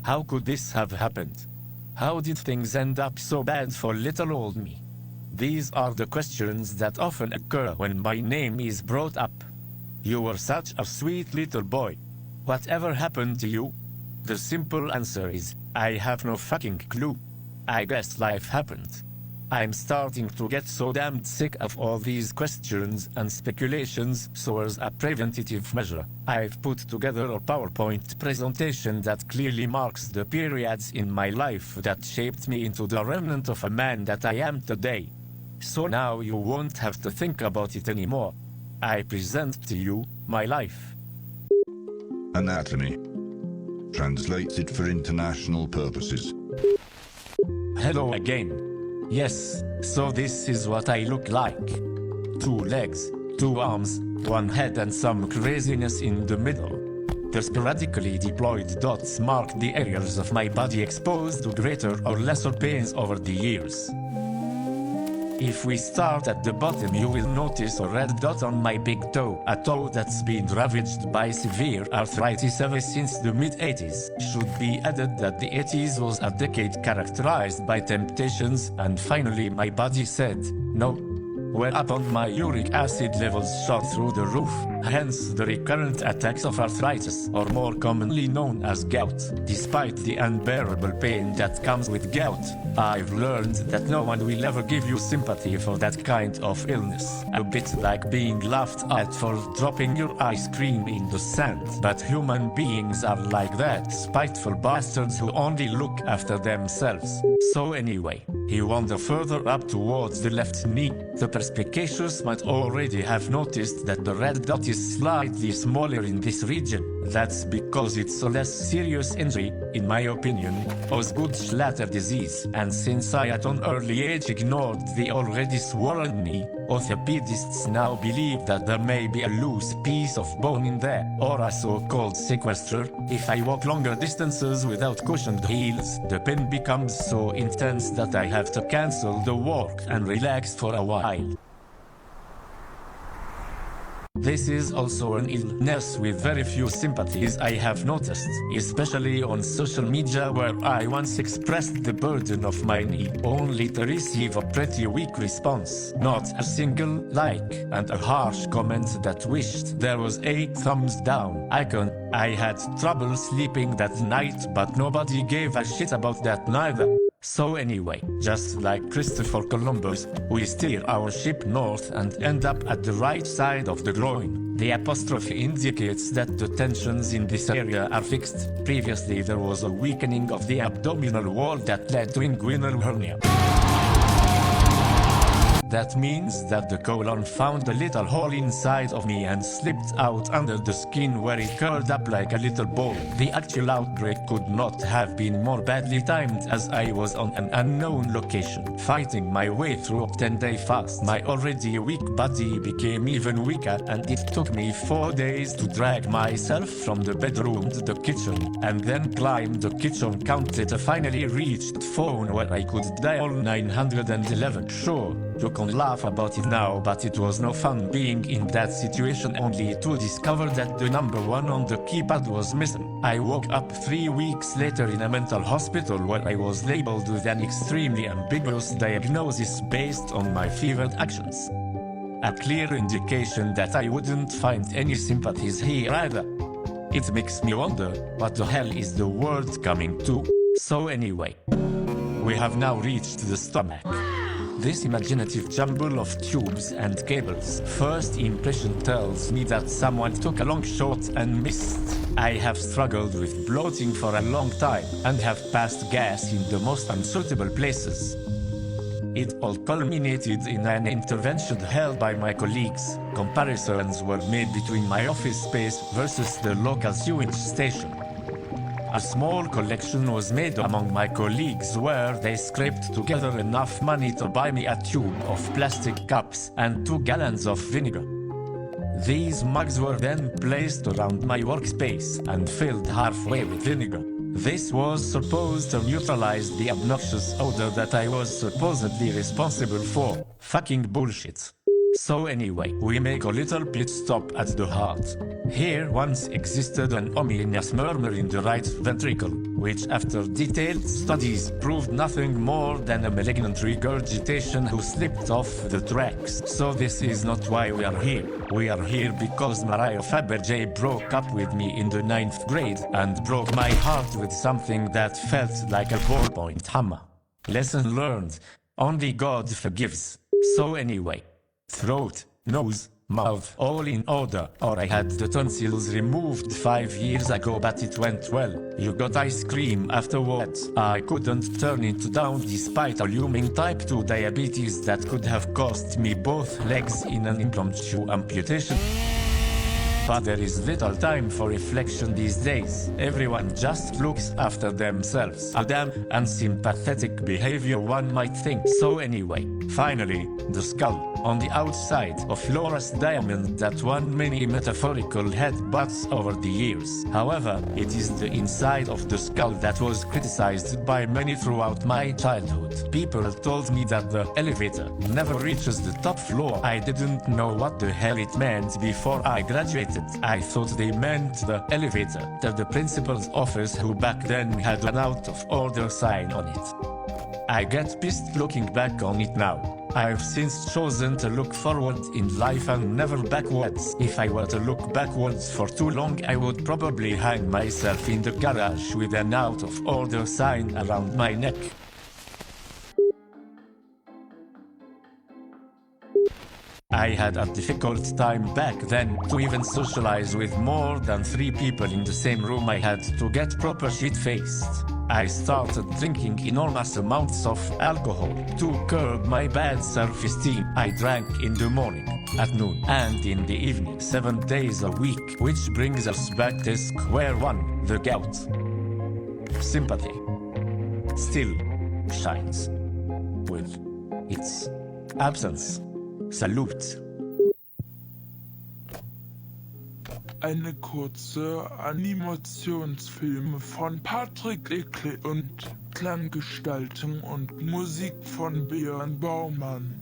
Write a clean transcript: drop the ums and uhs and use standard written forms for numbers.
How could this have happened? How did things end up so bad for little old me? These are the questions that often occur when my name is brought up. You were such a sweet little boy. Whatever happened to you? The simple answer is, I have no fucking clue. I guess life happened. I'm starting to get so damned sick of all these questions and speculations, so as a preventative measure, I've put together a PowerPoint presentation that clearly marks the periods in my life that shaped me into the remnant of a man that I am today. So now you won't have to think about it anymore. I present to you my life. Anatomy. Translated for international purposes. Hello again. Yes, so this is what I look like. 2 legs, 2 arms, 1 head and some craziness in the middle. The sporadically deployed dots mark the areas of my body exposed to greater or lesser pains over the years. If we start at the bottom, you will notice a red dot on my big toe, a toe that's been ravaged by severe arthritis ever since the mid-80s. Should be added that the 80s was a decade characterized by temptations, and finally my body said, no. Whereupon my uric acid levels shot through the roof, hence the recurrent attacks of arthritis, or more commonly known as gout. Despite the unbearable pain that comes with gout, I've learned that no one will ever give you sympathy for that kind of illness. A bit like being laughed at for dropping your ice cream in the sand. But human beings are like that, spiteful bastards who only look after themselves. So anyway, he wandered further up towards the left knee. The perspicacious might already have noticed that the red dot is slightly smaller in this region. That's because it's a less serious injury, in my opinion, Osgood-Schlatter disease. And since I at an early age ignored the already swollen knee, orthopedists now believe that there may be a loose piece of bone in there, or a so-called sequester. If I walk longer distances without cushioned heels, the pain becomes so intense that I have to cancel the walk and relax for a while. This is also an illness with very few sympathies, I have noticed, especially on social media, where I once expressed the burden of my knee, only to receive a pretty weak response. Not a single like, and a harsh comment that wished there was a thumbs down icon. I had trouble sleeping that night, but nobody gave a shit about that neither. So anyway, just like Christopher Columbus, we steer our ship north and end up at the right side of the groin. The apostrophe indicates that the tensions in this area are fixed. Previously there was a weakening of the abdominal wall that led to inguinal hernia. That means that the colon found a little hole inside of me and slipped out under the skin, where it curled up like a little ball. The actual outbreak could not have been more badly timed, as I was on an unknown location, fighting my way through a 10-day fast. My already weak body became even weaker, and it took me 4 days to drag myself from the bedroom to the kitchen, and then climb the kitchen counter to finally reach the phone where I could dial 911. Sure, you can laugh about it now, but it was no fun being in that situation, only to discover that the number 1 on the keypad was missing. I woke up 3 weeks later in a mental hospital, where I was labeled with an extremely ambiguous diagnosis based on my fevered actions. A clear indication that I wouldn't find any sympathies here either. It makes me wonder, what the hell is the world coming to? So anyway, we have now reached the stomach. This imaginative jumble of tubes and cables. First impression tells me that someone took a long shot and missed. I have struggled with bloating for a long time, and have passed gas in the most unsuitable places. It all culminated in an intervention held by my colleagues. Comparisons were made between my office space versus the local sewage station. A small collection was made among my colleagues, where they scraped together enough money to buy me a tube of plastic cups and 2 gallons of vinegar. These mugs were then placed around my workspace and filled halfway with vinegar. This was supposed to neutralize the obnoxious odor that I was supposedly responsible for. Fucking bullshit. So anyway, we make a little pit stop at the heart. Here once existed an ominous murmur in the right ventricle, which after detailed studies proved nothing more than a malignant regurgitation who slipped off the tracks. So this is not why we are here. We are here because Mariah Fabergé broke up with me in the 9th grade and broke my heart with something that felt like a ballpoint hammer. Lesson learned. Only God forgives. So anyway, throat, nose, mouth, all in order, or I had the tonsils removed 5 years ago, but it went well. You got ice cream afterwards. I couldn't turn it down despite a looming type 2 diabetes that could have cost me both legs in an impromptu amputation. But there is little time for reflection these days. Everyone just looks after themselves. A damn unsympathetic behavior, one might think. So anyway, finally, the skull. On the outside, a flawless diamond that won many metaphorical headbutts over the years. However, it is the inside of the skull that was criticized by many throughout my childhood. People told me that the elevator never reaches the top floor. I didn't know what the hell it meant before I graduated. I thought they meant the elevator to the principal's office, who back then had an out of order sign on it. I get pissed looking back on it now. I've since chosen to look forward in life and never backwards. If I were to look backwards for too long, I would probably hang myself in the garage with an out of order sign around my neck. I had a difficult time back then to even socialize with more than 3 people in the same room. I had to get proper shit-faced. I started drinking enormous amounts of alcohol to curb my bad self-esteem. I drank in the morning, at noon, and in the evening, 7 days a week, which brings us back to square one, the gout. Sympathy still shines with its absence. Salute. Eine kurze Animationsfilm von Patrick Eckley und Klanggestaltung und Musik von Björn Baumann.